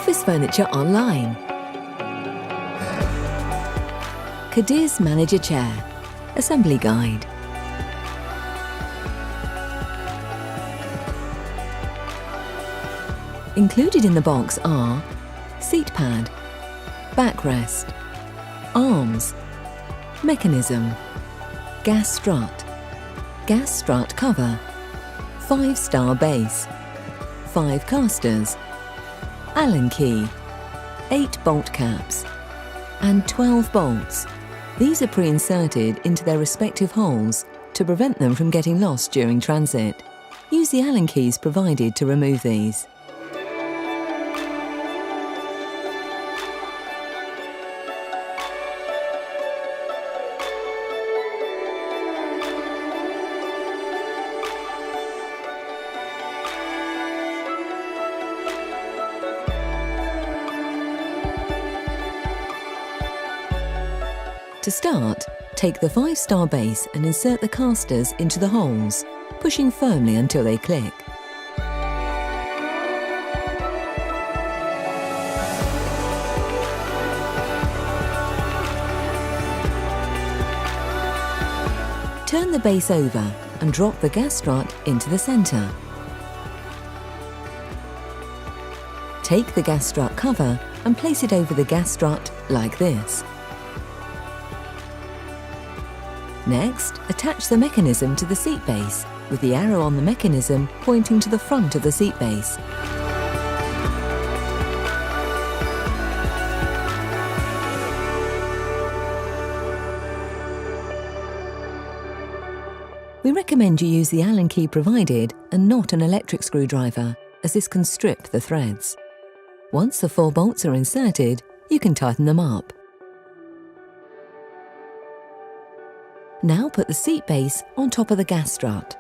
office furniture online. Cadiz Manager Chair. Assembly Guide. Included in the box are seat pad, backrest, arms, mechanism, gas strut cover, 5-star base, 5 casters, Allen key, 8 bolt caps, and 12 bolts. These are pre-inserted into their respective holes to prevent them from getting lost during transit. Use the Allen keys provided to remove these. To start, take the 5-star base and insert the casters into the holes, pushing firmly until they click. Turn the base over and drop the gas strut into the centre. Take the gas strut cover and place it over the gas strut like this. Next, attach the mechanism to the seat base, with the arrow on the mechanism pointing to the front of the seat base. We recommend you use the Allen key provided and not an electric screwdriver, as this can strip the threads. Once the 4 bolts are inserted, you can tighten them up. Now put the seat base on top of the gas strut.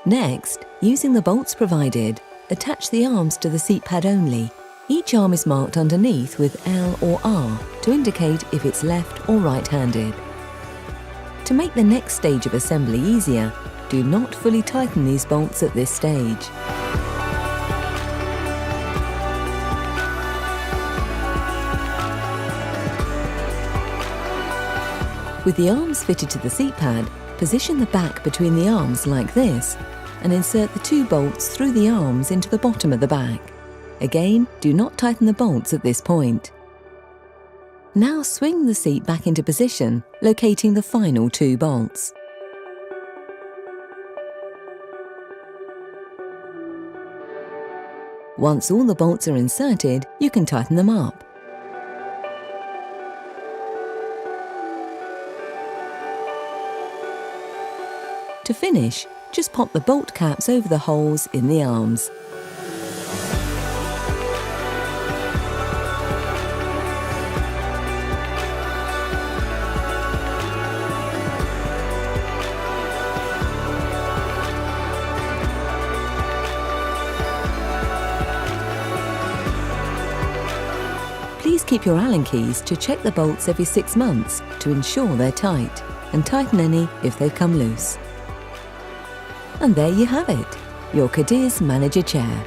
Next, using the bolts provided, attach the arms to the seat pad only. Each arm is marked underneath with L or R to indicate if it's left or right-handed. To make the next stage of assembly easier, do not fully tighten these bolts at this stage. With the arms fitted to the seat pad, position the back between the arms like this and insert the 2 bolts through the arms into the bottom of the back. Again, do not tighten the bolts at this point. Now swing the seat back into position, locating the final 2 bolts. Once all the bolts are inserted, you can tighten them up. To finish, just pop the bolt caps over the holes in the arms. Please keep your Allen keys to check the bolts every 6 months to ensure they're tight, and tighten any if they've come loose. And there you have it, your Cadiz Manager Chair.